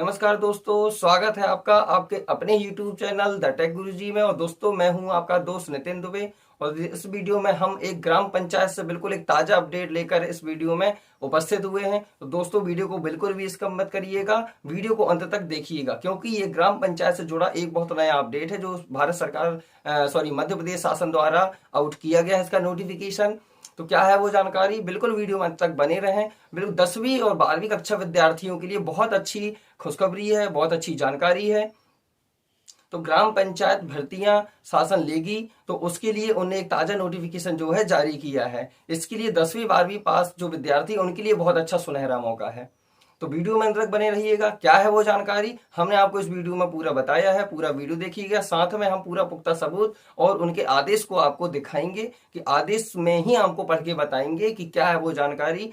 नमस्कार दोस्तों, स्वागत है आपका आपके अपने YouTube चैनल द टेक गुरुजी में। और दोस्तों, मैं हूं आपका दोस्त नितिन दुबे। और इस वीडियो में हम एक ग्राम पंचायत से बिल्कुल एक ताजा अपडेट लेकर इस वीडियो में उपस्थित हुए हैं। तो दोस्तों, वीडियो को बिल्कुल भी स्किप मत करिएगा, वीडियो को अंत तक देखिएगा, क्योंकि ये ग्राम पंचायत से जुड़ा एक बहुत नया अपडेट है जो भारत सरकार मध्य प्रदेश शासन द्वारा आउट किया गया है इसका नोटिफिकेशन। तो क्या है वो जानकारी, बिल्कुल वीडियो में अंत तक बने रहें। बिल्कुल 10वीं और 12वीं कक्षा विद्यार्थियों के लिए बहुत अच्छी खुशखबरी है, बहुत अच्छी जानकारी है। तो ग्राम पंचायत भर्तियां शासन लेगी, तो उसके लिए उन्हें एक ताजा नोटिफिकेशन जो है जारी किया है। इसके लिए 10वीं 12वीं पास जो विद्यार्थी उनके लिए बहुत अच्छा सुनहरा मौका है। तो वीडियो में अंत तक बने रहिएगा। क्या है वो जानकारी, हमने आपको इस वीडियो में पूरा बताया है, पूरा वीडियो देखिएगा। साथ में हम पूरा पुख्ता सबूत और उनके आदेश को आपको दिखाएंगे कि आदेश में ही आपको पढ़ के बताएंगे कि क्या है वो जानकारी।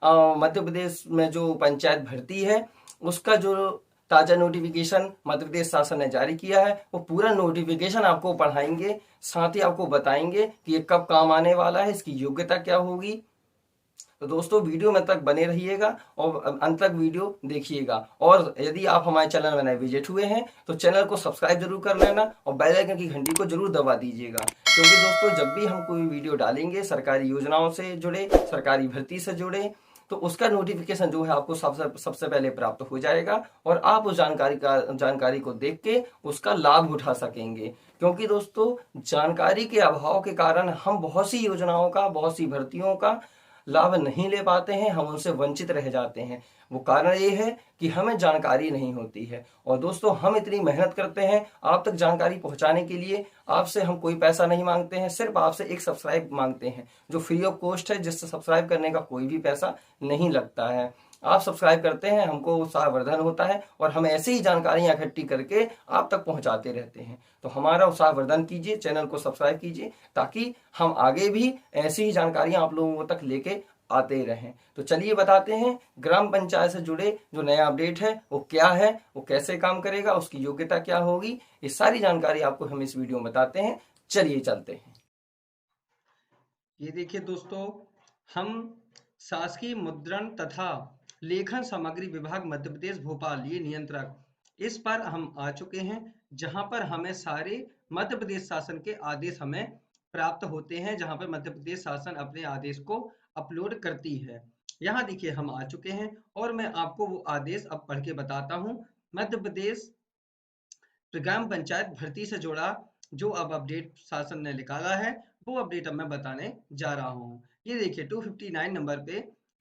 मध्य प्रदेश में जो पंचायत भर्ती है उसका जो ताजा नोटिफिकेशन मध्य प्रदेश शासन ने जारी किया है, वो पूरा नोटिफिकेशन आपको पढ़ाएंगे। साथ ही आपको बताएंगे कि ये कब काम आने वाला है, इसकी योग्यता क्या होगी। तो दोस्तों, वीडियो में तक बने रहिएगा और अंत तक वीडियो देखिएगा। और यदि आप हमारे चैनल में नए विजिट हुए हैं तो चैनल को सब्सक्राइब जरूर कर लेना और बेल आइकन की घंटी को जरूर दबा दीजिएगा, क्योंकि दोस्तों जब भी हम कोई वीडियो डालेंगे सरकारी योजनाओं से जुड़े, सरकारी भर्ती से जुड़े, तो उसका नोटिफिकेशन जो है आपको सबसे पहले प्राप्त हो जाएगा और आप उस जानकारी को देख के उसका लाभ उठा सकेंगे। क्योंकि दोस्तों, जानकारी के अभाव के कारण हम बहुत सी योजनाओं का, बहुत सी भर्तियों का लाभ नहीं ले पाते हैं, हम उनसे वंचित रह जाते हैं। वो कारण ये है कि हमें जानकारी नहीं होती है। और दोस्तों, हम इतनी मेहनत करते हैं आप तक जानकारी पहुंचाने के लिए। आपसे हम कोई पैसा नहीं मांगते हैं, सिर्फ आपसे एक सब्सक्राइब मांगते हैं जो फ्री ऑफ कॉस्ट है, जिससे सब्सक्राइब करने का कोई भी पैसा नहीं लगता है। आप सब्सक्राइब करते हैं, हमको उत्साहवर्धन होता है और हम ऐसी ही जानकारियां इकट्ठी करके आप तक पहुंचाते रहते हैं। तो हमारा उत्साहवर्धन कीजिए, चैनल को सब्सक्राइब कीजिए, ताकि हम आगे भी ऐसी ही जानकारियां आप लोगों तक लेके आते रहें। तो चलिए बताते हैं ग्राम पंचायत से जुड़े जो नया अपडेट है वो क्या है, वो कैसे काम करेगा, उसकी योग्यता क्या होगी। ये सारी जानकारी आपको हम इस वीडियो में बताते हैं। चलिए चलते हैं। ये देखिए दोस्तों, हम शासकीय मुद्रण तथा लेखन सामग्री विभाग मध्य प्रदेश भोपाल, ये नियंत्रक, इस पर हम आ चुके हैं, जहां पर हमें सारे मध्य प्रदेश शासन के आदेश हमें प्राप्त होते हैं, जहां पर मध्य प्रदेश शासन अपने आदेश को अपलोड करती है। यहाँ देखिए हम आ चुके हैं और मैं आपको वो आदेश अब पढ़ के बताता हूँ। मध्य प्रदेश ग्राम पंचायत भर्ती से जुड़ा जो अब अपडेट शासन ने निकाला है, वो अपडेट अब मैं बताने जा रहा हूँ। ये देखिए 259 नंबर पे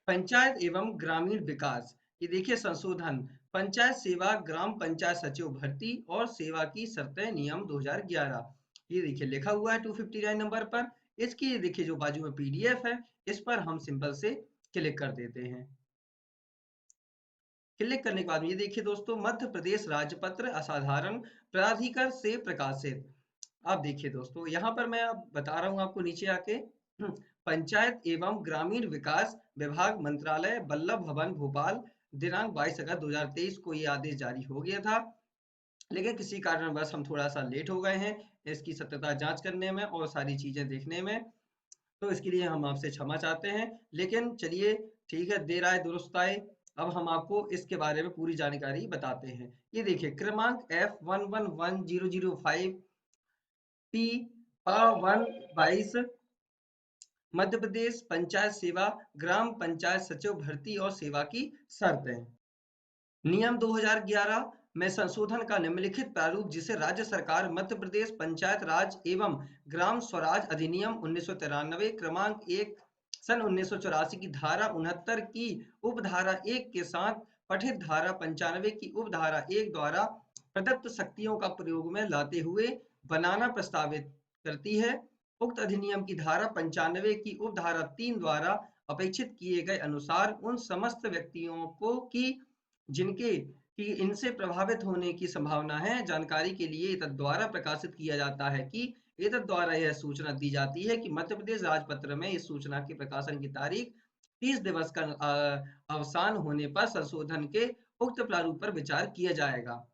पंचायत एवं ग्रामीण विकास, ये देखिए संशोधन, पंचायत सेवा ग्राम पंचायत सचिव भर्ती और सेवा की शर्तें नियम 2011, ये देखिए लिखा हुआ है 259 नंबर पर। इसकी ये देखिए जो बाजू में पीडीएफ है, इस पर हम सिंपल से क्लिक कर देते हैं। क्लिक करने के बाद ये देखिए दोस्तों, मध्य प्रदेश राजपत्र असाधारण प्राधिकार से प्रकाशित। आप देखिए दोस्तों, यहाँ पर मैं अब बता रहा हूँ आपको नीचे आके, पंचायत एवं ग्रामीण विकास विभाग मंत्रालय वल्लभ भवन भोपाल, दिनांक 22 अगस्त 2023 को ये आदेश जारी हो गया था। लेकिन किसी कारणवश हम थोड़ा सा लेट हो गए हैं इसकी सत्यता जांच करने में और सारी चीजें देखने में, तो इसके लिए हम आपसे क्षमा चाहते हैं। लेकिन चलिए ठीक है, देर आए दुरुस्त आए। अब हम आपको इसके बारे में पूरी जानकारी बताते हैं। ये देखिए क्रमांक F111005 P 122 मध्य प्रदेश पंचायत सेवा ग्राम पंचायत सचिव भर्ती और सेवा की शर्तें, नियम 2011 में संशोधन का निम्नलिखित प्रारूप, जिसे राज्य सरकार मध्य प्रदेश पंचायत राज एवं ग्राम स्वराज अधिनियम 1993 क्रमांक 1 सन 1984 की धारा 69 की उपधारा 1 के साथ पठित धारा 95 की उपधारा 1 द्वारा प्रदत्त शक्तियों का प्रयोग में लाते हुए बनाना प्रस्तावित करती है। उक्त अधिनियम की धारा 95 की उपधारा 3 द्वारा अपेक्षित किए गए अनुसार उन समस्त व्यक्तियों को की जिनके कि इनसे प्रभावित होने की संभावना है, जानकारी के लिए एतद् द्वारा प्रकाशित किया जाता है कि एतद् द्वारा यह सूचना दी जाती है कि मध्य प्रदेश राजपत्र में इस सूचना के प्रकाशन की तारीख 30 दिवस का अवसान होने पर संशोधन के उक्त प्रारूप पर विचार किया जाएगा।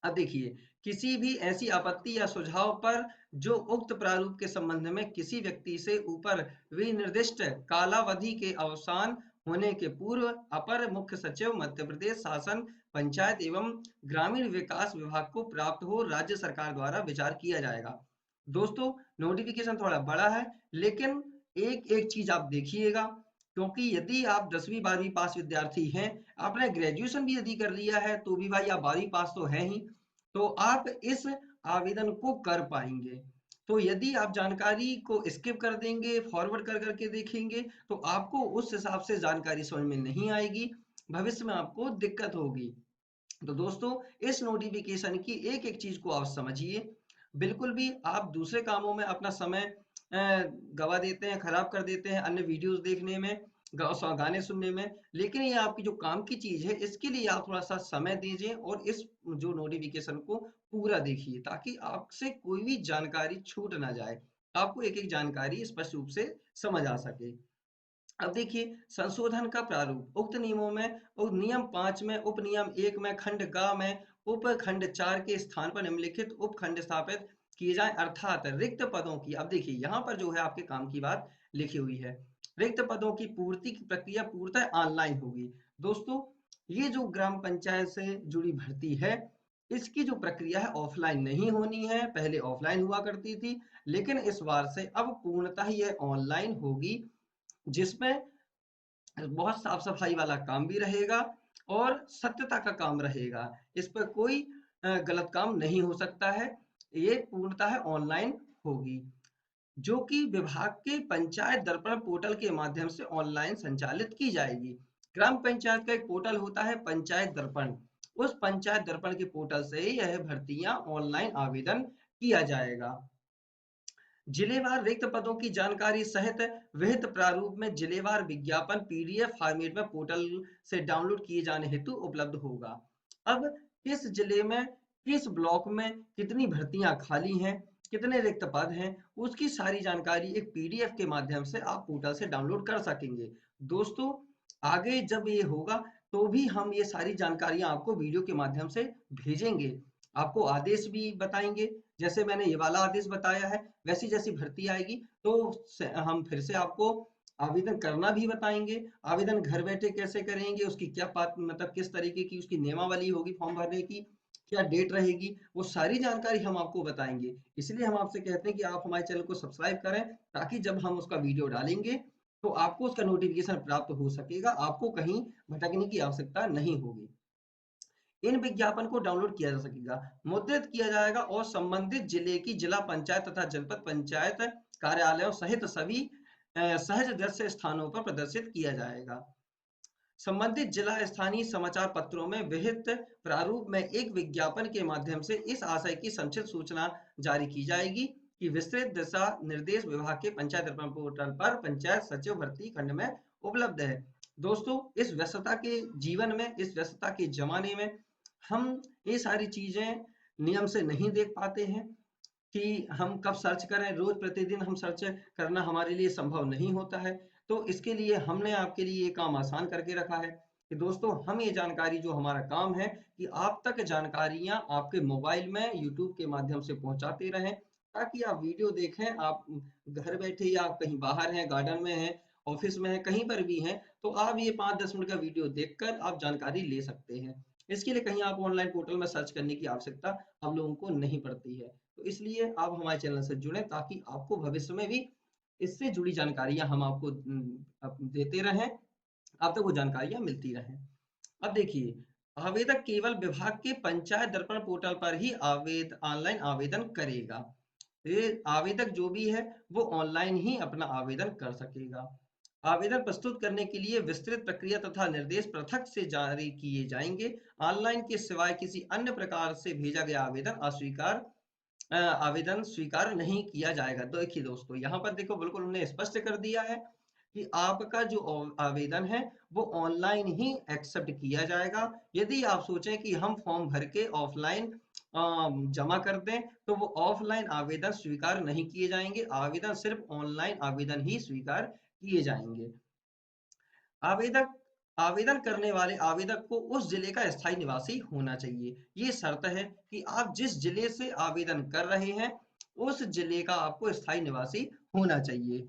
अब देखिए, किसी भी ऐसी आपत्ति या सुझाव पर जो उक्त प्रारूप के संबंध में किसी व्यक्ति से ऊपर विनिर्दिष्ट कालावधि के अवसान होने के पूर्व अपर मुख्य सचिव मध्य प्रदेश शासन पंचायत एवं ग्रामीण विकास विभाग को प्राप्त हो राज्य सरकार द्वारा विचार किया जाएगा। दोस्तों, नोटिफिकेशन थोड़ा बड़ा है, लेकिन एक एक चीज आप देखिएगा, क्योंकि यदि आप 10वीं 12वीं पास विद्यार्थी हैं, आपने ग्रेजुएशन भी यदि कर लिया है तो भी भाई आप 12वीं पास तो है ही, तो आप इस आवेदन को कर पाएंगे। तो यदि आप जानकारी को स्किप कर देंगे, फॉरवर्ड कर करके देखेंगे, तो आपको उस हिसाब से जानकारी समझ में नहीं आएगी, भविष्य में आपको दिक्कत होगी। तो दोस्तों, इस नोटिफिकेशन की एक एक चीज को आप समझिए। बिल्कुल भी आप दूसरे कामों में अपना समय गवा देते हैं, खराब कर देते हैं, अन्य वीडियोस देखने में, गाने सुनने में, लेकिन ये आपकी जो काम की चीज है, इसके लिए आप थोड़ा सा समय दीजिए और इस जो नोटिफिकेशन को पूरा देखिए, ताकि आपसे कोई भी जानकारी छूट ना जाए, आपको एक एक जानकारी स्पष्ट रूप से समझ आ सके। अब देखिए, संशोधन का प्रारूप उक्त नियमों में नियम 5 में उपनियम 1 में खंड ग में उपखंड 4 के स्थान पर निम्नलिखित उपखंड स्थापित किए जाए, अर्थात रिक्त पदों की, अब देखिए यहाँ पर जो है आपके काम की बात लिखी हुई है, रिक्त पदों की पूर्ति की प्रक्रिया पूर्णतः ऑनलाइन होगी। दोस्तों, ये जो ग्राम पंचायत से जुड़ी भर्ती है, इसकी जो प्रक्रिया है ऑफलाइन नहीं होनी है, पहले ऑफलाइन हुआ करती थी, लेकिन इस बार से अब पूर्णतः यह ऑनलाइन होगी, जिसमें बहुत साफ सफाई वाला काम भी रहेगा और सत्यता का काम रहेगा। इस पर कोई गलत काम नहीं हो सकता है। ये पूर्णतः ऑनलाइन होगी, जो कि विभाग के पंचायत दर्पण पोर्टल के माध्यम से ऑनलाइन संचालित की जाएगी। ग्राम पंचायत का एक पोर्टल होता है पंचायत दर्पण, उस पंचायत दर्पण के पोर्टल से यह भर्तियां ऑनलाइन आवेदन किया जाएगा। जिलेवार रिक्त पदों की जानकारी सहित विहित प्रारूप में जिलेवार विज्ञापन पीडीएफ फॉर्मेट में पोर्टल से डाउनलोड किए जाने हेतु उपलब्ध होगा। अब किस जिले में, किस ब्लॉक में कितनी भर्तियां खाली हैं, कितने रिक्त पद हैं, उसकी सारी जानकारी एक पीडीएफ के माध्यम से आप पोर्टल से डाउनलोड कर सकेंगे। दोस्तों, आगे जब ये होगा तो भी हम ये सारी जानकारियां आपको वीडियो के माध्यम से भेजेंगे, आपको आदेश भी बताएंगे, जैसे मैंने ये वाला आदेश बताया है, वैसी जैसी भर्ती आएगी तो हम फिर से आपको आवेदन करना भी बताएंगे। आवेदन घर बैठे कैसे करेंगे, उसकी क्या मतलब किस तरीके की उसकी नियमावली होगी फॉर्म भरने की, क्या डेट रहेगी, वो सारी जानकारी हम आपको बताएंगे। इसलिए हम आपसे कहते हैं कि आप हमारे चैनल को सब्सक्राइब करें, ताकि जब हम उसका वीडियो डालेंगे तो आपको उसका नोटिफिकेशन प्राप्त हो सकेगा, आपको कहीं भटकने की आवश्यकता नहीं होगी। इन विज्ञापन को डाउनलोड किया जा सकेगा, मुद्रित किया जाएगा और संबंधित जिले की जिला पंचायत तथा जनपद पंचायत कार्यालयों सहित सभी सहज दृश्य स्थानों पर प्रदर्शित किया जाएगा। संबंधित जिला स्थानीय समाचार पत्रों में विहित प्रारूप में एक विज्ञापन के माध्यम से इस आशय की संक्षिप्त सूचना जारी की जाएगी कि विस्तृत दिशा निर्देश विभाग के पंचायत दर्पण पोर्टल पर पंचायत सचिव भर्ती खंड में उपलब्ध है। दोस्तों, इस व्यस्तता के जीवन में, इस व्यस्तता के जमाने में हम ये सारी चीजें नियम से नहीं देख पाते हैं कि हम कब सर्च करें, रोज प्रतिदिन हम सर्च करना हमारे लिए संभव नहीं होता है। तो इसके लिए हमने आपके लिए ये काम आसान करके रखा है कि दोस्तों, हम ये जानकारी, जो हमारा काम है कि आप तक जानकारियां आपके मोबाइल में यूट्यूब के माध्यम से पहुंचाते रहें, ताकि आप वीडियो देखें, आप घर बैठे या आप कहीं बाहर हैं, गार्डन में हैं, ऑफिस में हैं, कहीं पर भी हैं, तो आप ये 5-10 मिनट का वीडियो देखकर आप जानकारी ले सकते हैं। इसके लिए कहीं आप ऑनलाइन पोर्टल में सर्च करने की आवश्यकता हम लोगों को नहीं पड़ती है। तो इसलिए आप हमारे चैनल से जुड़ें, ताकि आपको भविष्य में भी इससे जुड़ी जानकारियां हम आपको देते रहें, आप तक वो जानकारियां मिलती रहें। अब देखिए, आवेदक केवल विभाग के पंचायत दर्पण पोर्टल पर ही ऑनलाइन आवेदन करेगा। ये आवेदक जो भी है वो ऑनलाइन ही अपना आवेदन कर सकेगा। आवेदन प्रस्तुत करने के लिए विस्तृत प्रक्रिया तथा निर्देश पृथक से जारी किए जाएंगे। ऑनलाइन के सिवाय किसी अन्य प्रकार से भेजा गया आवेदन स्वीकार नहीं किया जाएगा। तो देखिए दोस्तों, यहाँ पर देखो बिल्कुल उन्होंने स्पष्ट कर दिया है कि आपका जो आवेदन है वो ऑनलाइन ही एक्सेप्ट किया जाएगा। यदि आप सोचें कि हम फॉर्म भर के ऑफलाइन जमा कर दें, तो वो ऑफलाइन आवेदन स्वीकार नहीं किए जाएंगे, आवेदन सिर्फ ऑनलाइन आवेदन ही स्वीकार किए जाएंगे। आवेदक आवेदन करने वाले आवेदक को उस जिले का स्थायी निवासी होना चाहिए। ये शर्त है कि आप जिस जिले से आवेदन कर रहे हैं, उस जिले का आपको स्थायी निवासी होना चाहिए।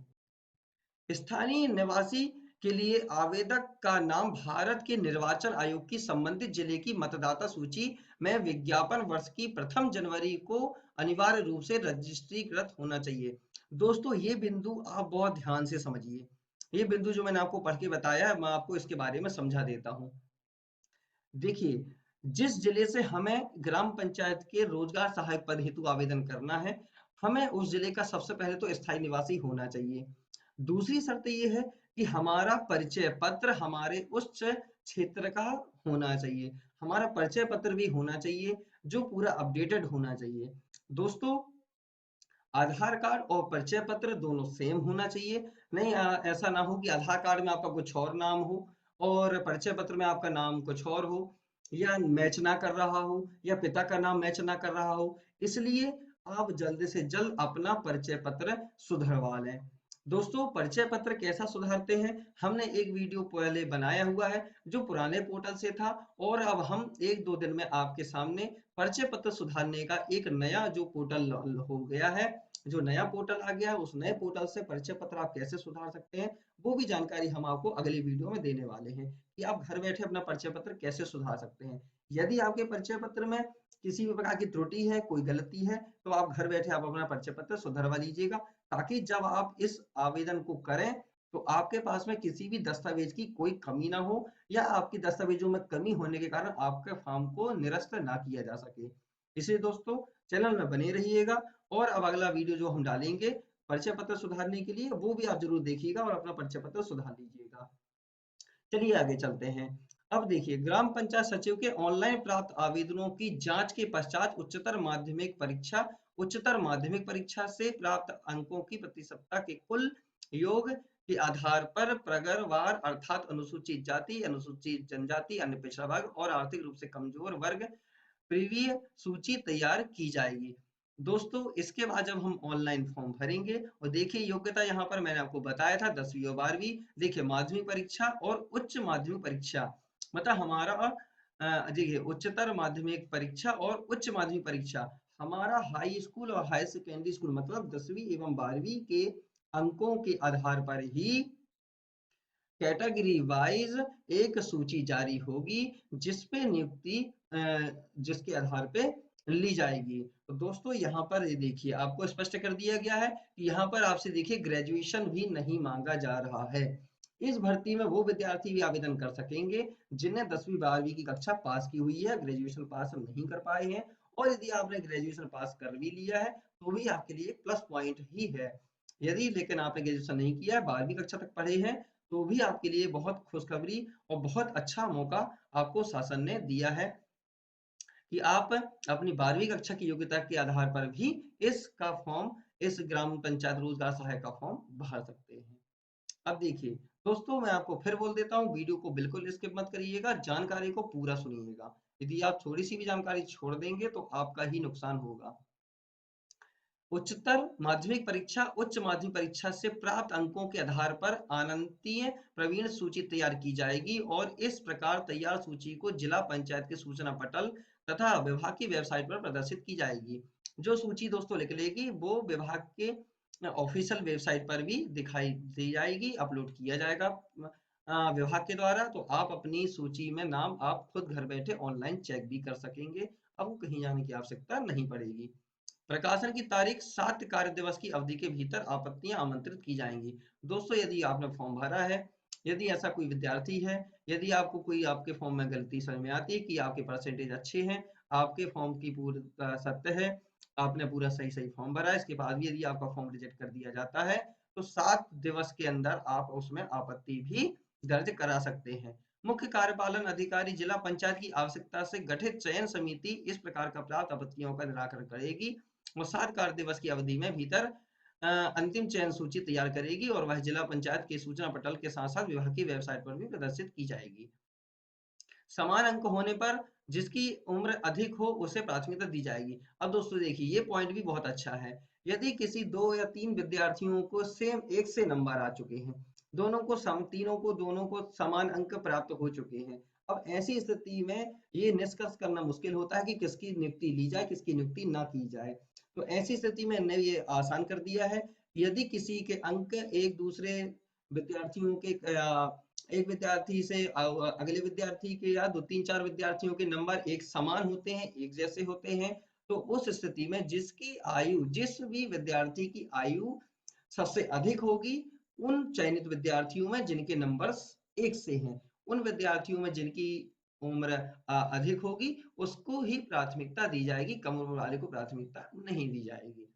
स्थानीय निवासी के लिए आवेदक का नाम भारत के निर्वाचन आयोग की संबंधित जिले की मतदाता सूची में विज्ञापन वर्ष की प्रथम जनवरी को अनिवार्य रूप से रजिस्ट्रीकृत होना चाहिए। दोस्तों ये बिंदु आप बहुत ध्यान से समझिए। ये बिंदु जो मैंने आपको पढ़ के बताया है, मैं आपको इसके बारे में समझा देता हूँ। देखिए, जिस जिले से हमें ग्राम पंचायत के रोजगार सहायक पद हेतु आवेदन करना है, हमें उस जिले का सबसे पहले तो स्थायी निवासी होना चाहिए। दूसरी शर्त ये है कि हमारा परिचय पत्र हमारे उस क्षेत्र का होना चाहिए। हमारा परिचय पत्र भी होना चाहिए, जो पूरा अपडेटेड होना चाहिए। दोस्तों, आधार कार्ड और परिचय पत्र दोनों सेम होना चाहिए। नहीं ऐसा ना हो कि आधार कार्ड में आपका कुछ और नाम हो और परिचय पत्र में आपका नाम कुछ और हो, या मैच ना कर रहा हो, या पिता का नाम मैच ना कर रहा हो। इसलिए आप जल्द से जल्द अपना परिचय पत्र सुधरवा लें। दोस्तों, परिचय पत्र कैसा सुधारते हैं, हमने एक वीडियो पहले बनाया हुआ है जो पुराने पोर्टल से था, और अब हम एक दो दिन में आपके सामने परिचय पत्र सुधारने का एक नया जो पोर्टल हो गया है, जो नया पोर्टल आ गया है, उस नए पोर्टल से परिचय पत्र आप कैसे सुधार सकते हैं, वो भी जानकारी हम आपको अगली वीडियो में देने वाले हैं कि आप घर बैठे अपना परिचय पत्र कैसे सुधार सकते हैं। यदि आपके परिचय पत्र में किसी भी प्रकार की त्रुटि है, कोई गलती है, तो आप घर बैठे आप अपना परिचय पत्र सुधरवा लीजिएगा, ताकि जब आप इस आवेदन को करें तो आपके पास में किसी भी दस्तावेज की कोई कमी ना हो, या आपकी दस्तावेजों में कमी होने के कारण आपके फॉर्म को निरस्त ना किया जा सके। इसलिए दोस्तों, चैनल में बने रहिएगा, और अब अगला वीडियो जो हम डालेंगे परिचय पत्र सुधारने के लिए, वो भी आप जरूर देखिएगा और अपना परिचय पत्र सुधार लीजिएगा। चलिए आगे चलते हैं। अब देखिए, ग्राम पंचायत सचिव के ऑनलाइन प्राप्त आवेदनों की जांच के पश्चात उच्चतर माध्यमिक परीक्षा से प्राप्त अंकों की प्रतिशतता के कुल योग के आधार पर प्रगरवार अर्थात अनुसूचित जाति, अनुसूचित जनजाति, अन्य पिछड़ा वर्ग और आर्थिक रूप से कमजोर वर्ग प्रीविय सूची तैयार की जाएगी। दोस्तों, इसके बाद जब हम ऑनलाइन फॉर्म भरेंगे, और देखिए योग्यता यहाँ पर मैंने आपको बताया था 10वीं और 12वीं। देखिए, माध्यमिक परीक्षा और उच्च माध्यमिक परीक्षा, मतलब हमारा देखिए उच्चतर माध्यमिक परीक्षा और उच्च माध्यमिक परीक्षा, हमारा हाई स्कूल और हाई सेकेंडरी स्कूल मतलब 10वीं एवं 12वीं के अंकों के आधार पर ही कैटेगरी वाइज एक सूची जारी होगी, जिसपे नियुक्ति जिसके आधार पे ली जाएगी। तो दोस्तों, यहाँ पर ये देखिए आपको स्पष्ट कर दिया गया है कि यहाँ पर आपसे देखिए ग्रेजुएशन भी नहीं मांगा जा रहा है। इस भर्ती में वो विद्यार्थी भी आवेदन कर सकेंगे जिन्हें 10वीं 12वीं की कक्षा पास की हुई है, ग्रेजुएशन पास हम नहीं कर पाए हैं। और यदि आपने ग्रेजुएशन पास कर भी लिया है तो भी आपके लिए प्लस पॉइंट ही है। यदि लेकिन आपने ग्रेजुएशन नहीं किया है, 12वीं कक्षा तक पढ़े हैं, तो भी आपके लिए बहुत खुशखबरी और बहुत अच्छा मौका आपको शासन ने दिया है कि आप अपनी 12वीं कक्षा की योग्यता के आधार पर भी इसका फॉर्म, इस ग्राम पंचायत रोजगार सहायक का फॉर्म भर सकते हैं। अब देखिए दोस्तों, मैं आपको फिर बोल देता हूँ, वीडियो को बिल्कुल स्किप मत करिएगा, जानकारी को पूरा सुनिएगा। यदि आप थोड़ी सी भी जानकारी छोड़ देंगे तो आपका ही नुकसान होगा। उच्चतर माध्यमिक परीक्षा उच्च माध्यमिक परीक्षा से प्राप्त अंकों के आधार पर आनंतीय प्रवीण सूची तैयार की जाएगी, और इस प्रकार तैयार सूची को जिला पंचायत के सूचना पटल तथा विभाग की वेबसाइट पर प्रदर्शित की जाएगी। जो सूची दोस्तों निकलेगी वो विभाग के ऑफिशियल वेबसाइट पर भी दिखाई दी जाएगी, अपलोड किया जाएगा विभाग के द्वारा। तो आप अपनी सूची में नाम आप खुद घर बैठे ऑनलाइन चेक भी कर सकेंगे, अब कहीं जाने की आवश्यकता नहीं पड़ेगी। प्रकाशन की तारीख 7 कार्य दिवस की अवधि के भीतर आपत्तियां आमंत्रित की जाएंगी। दोस्तों, यदि आपने फॉर्म भरा है, यदि ऐसा कोई विद्यार्थी है, यदि आपको कोई आपके फॉर्म में गलती समझ में आती है कि आपके परसेंटेज अच्छे हैं, आपके फॉर्म की पूरा सत्य है, आपने पूरा सही सही फॉर्म भरा है, इसके बाद भी यदि आपका फॉर्म रिजेक्ट कर दिया जाता है, तो 7 दिवस के अंदर आप उसमें आपत्ति भी दर्ज करा सकते हैं। मुख्य कार्यपालन अधिकारी जिला पंचायत की आवश्यकता से गठित चयन समिति इस प्रकार का प्राप्त आपत्तियों का निराकरण करेगी और 7 कार्य दिवस की अवधि में भीतर अंतिम चयन सूची तैयार करेगी, और वह जिला पंचायत के सूचना पटल के साथ साथ विभाग की वेबसाइट पर भी प्रदर्शित की जाएगी। समान अंक होने पर जिसकी उम्र अधिक हो उसे प्राथमिकता दी जाएगी। अब दोस्तों देखिए, ये पॉइंट भी बहुत अच्छा है। यदि किसी 2 या 3 विद्यार्थियों को सेम एक से नंबर आ चुके हैं, दोनों को समान अंक प्राप्त हो चुके हैं, अब ऐसी स्थिति में ये निष्कर्ष करना मुश्किल होता है कि किसकी नियुक्ति ली जाए, किसकी नियुक्ति ना की जाए। तो ऐसी स्थिति में ने ये आसान कर दिया है। यदि किसी के अंक एक दूसरे विद्यार्थियों के एक विद्यार्थी से अगले विद्यार्थी के या 2-3-4 विद्यार्थियों के नंबर एक समान होते हैं, एक जैसे होते हैं, तो उस स्थिति में जिस भी विद्यार्थी की आयु सबसे अधिक होगी, उन चयनित विद्यार्थियों में जिनके नंबर्स एक से हैं, उन विद्यार्थियों में जिनकी उम्र अधिक होगी, उसको ही प्राथमिकता दी जाएगी, कम उम्र वाले को प्राथमिकता नहीं दी जाएगी।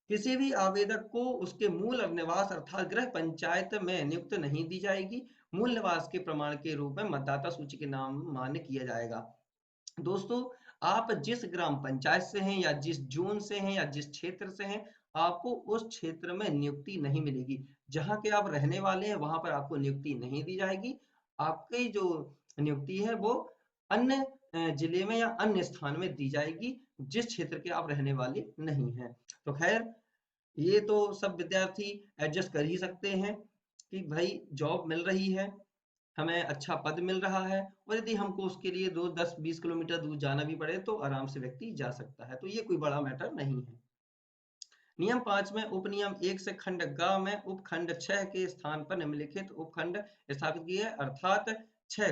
किसी भी आवेदक को उसके मूल निवास अर्थात गृह पंचायत में नियुक्त नहीं दी जाएगी। मूल निवास के प्रमाण के रूप में मतदाता सूची के नाम मान्य किया जाएगा। दोस्तों, आप जिस ग्राम पंचायत से हैं या जिस जोन से हैं या जिस क्षेत्र से हैं, आपको उस क्षेत्र में नियुक्ति नहीं मिलेगी। जहां के आप रहने वाले हैं वहां पर आपको नियुक्ति नहीं दी जाएगी। आपकी जो नियुक्ति है वो अन्य जिले में या अन्य स्थान में दी जाएगी, जिस क्षेत्र के आप रहने वाले नहीं हैं। तो खैर, ये तो सब विद्यार्थी एडजस्ट कर ही सकते हैं कि भाई जॉब मिल रही है, हमें अच्छा पद मिल रहा है, और यदि हमको उसके लिए 10-20 किलोमीटर दूर जाना भी पड़े तो आराम से व्यक्ति जा सकता है। तो ये कोई बड़ा मैटर नहीं है। नियम 5 में उपनियम 1 से खंड ग में उपखंड 6 के स्थान पर निम्नलिखित उपखंड स्थापित किए हैं, अर्थात 6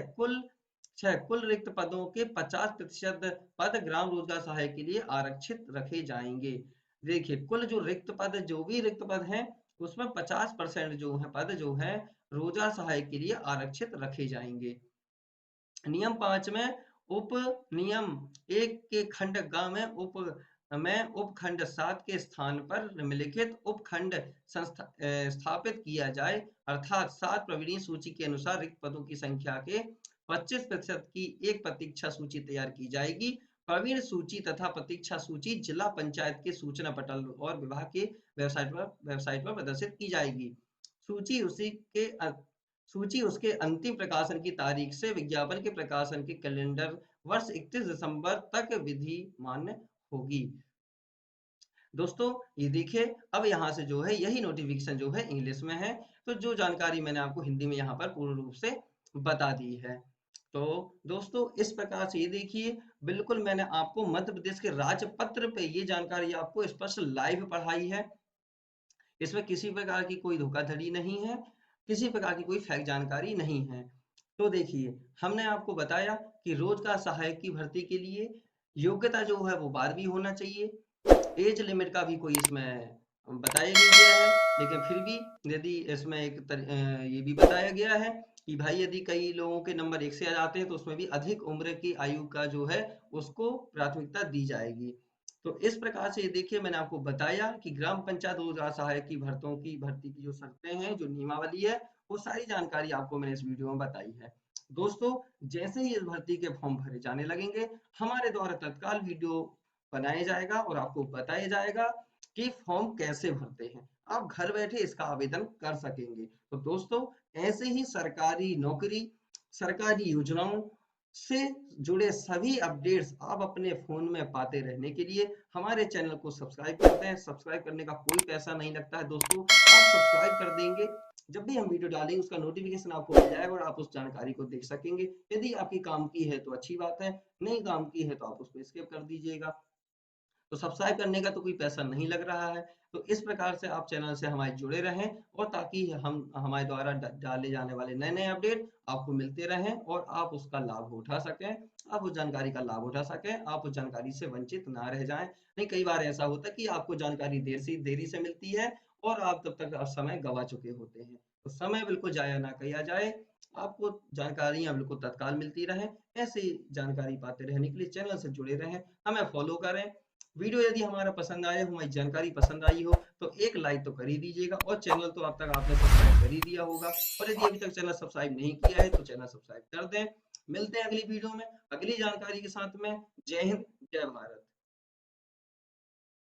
कुल रिक्त पदों के 50% पद ग्राम रोजगार सहायक के लिए आरक्षित रखे जाएंगे। देखिए, कुल जो भी रिक्त पद हैं, उसमें 50% जो है पद जो है रोजगार सहायक के लिए आरक्षित रखे जाएंगे। नियम 5 में उप नियम 1 के खंड ग में उपखंड 7 के स्थान पर निम्नलिखित उपखंड स्थापित किया जाए, अर्थात 7 प्रवीण सूची के अनुसार रिक्त पदों की संख्या के 25% की एक प्रतीक्षा सूची तैयार की जाएगी। प्रवीण सूची तथा प्रतीक्षा सूची जिला पंचायत के सूचना पटल और विभाग के वेबसाइट पर प्रदर्शित की जाएगी। सूची उसके अंतिम प्रकाशन की तारीख से विज्ञापन के प्रकाशन के कैलेंडर वर्ष 31 दिसंबर तक विधि मान्य होगी। दोस्तों, ये देखिए, अब यहाँ से जो है यही नोटिफिकेशन जो है इंग्लिश में है, तो जो जानकारी मैंने आपको हिंदी में यहाँ पर पूर्ण रूप से बता दी है। तो दोस्तों, इस प्रकार से ये देखिए, बिल्कुल मैंने आपको मध्य प्रदेश के राजपत्र पे ये जानकारी आपको स्पष्ट लाइव पढ़ाई है। इसमें किसी प्रकार की कोई धोखाधड़ी नहीं है, किसी प्रकार की कोई फेक जानकारी नहीं है। तो देखिए, हमने आपको बताया कि रोजगार सहायक की भर्ती के लिए योग्यता जो है वो 12वीं होना चाहिए। एज लिमिट का भी कोई इसमें बताया नहीं गया है, लेकिन फिर भी यदि इसमें ये भी बताया गया है कि भाई यदि कई लोगों के नंबर 1 से आ जाते हैं तो उसमें भी अधिक उम्र की आयु का जो है उसको प्राथमिकता दी जाएगी। तो इस प्रकार से देखिए, मैंने आपको बताया कि ग्राम पंचायत रोजगार सहायक की भर्ती की जो शर्तें हैं, जो नियमावली है, वो सारी जानकारी आपको मैंने इस वीडियो में बताई है। दोस्तों, जैसे ही इस भर्ती के फॉर्म भरे जाने लगेंगे, हमारे द्वारा तत्काल वीडियो बनाया जाएगा और आपको बताया जाएगा कि फॉर्म कैसे भरते हैं। आप घर बैठे इसका आवेदन कर सकेंगे। तो दोस्तों, ऐसे ही सरकारी नौकरी, सरकारी योजनाओं से जुड़े सभी अपडेट्स आप अपने फोन में पाते रहने के लिए हमारे चैनल को सब्सक्राइब करते हैं। सब्सक्राइब करने का कोई पैसा नहीं लगता है दोस्तों, आप सब्सक्राइब कर देंगे, जब भी हम वीडियो डालेंगे उसका नोटिफिकेशन आपको मिल जाएगा और आप उस जानकारी को देख सकेंगे। यदि आपकी काम की है तो अच्छी बात है, नहीं काम की है तो आप उसको स्किप कर दीजिएगा। तो सब्सक्राइब करने का तो कोई पैसा नहीं लग रहा है। तो इस प्रकार से आप चैनल से हमारे जुड़े रहें, और ताकि हम हमारे द्वारा डाले जाने वाले नए नए अपडेट आपको मिलते रहें और आप उसका लाभ उठा सकें, आप उस जानकारी का लाभ उठा सकें, आप उस जानकारी से वंचित ना रह जाएं। नहीं, कई बार ऐसा होता है कि आपको जानकारी देरी से मिलती है और आप तब तक समय गवा चुके होते हैं। तो समय बिल्कुल जाया ना किया जाए, आपको जानकारियां बिल्कुल तत्काल मिलती रहें। ऐसी जानकारी पाते रहने के लिए चैनल से जुड़े रहें, हमें फॉलो करें। वीडियो यदि हमारा पसंद आया, हमारी जानकारी पसंद आई हो, तो एक लाइक तो कर ही दीजिएगा, और चैनल तो अब तक आपने सब्सक्राइब कर ही दिया होगा, और यदि अभी तक चैनल सब्सक्राइब नहीं किया है तो चैनल सब्सक्राइब कर दें। मिलते हैं अगली वीडियो में अगली जानकारी के साथ में। जय हिंद, जय भारत।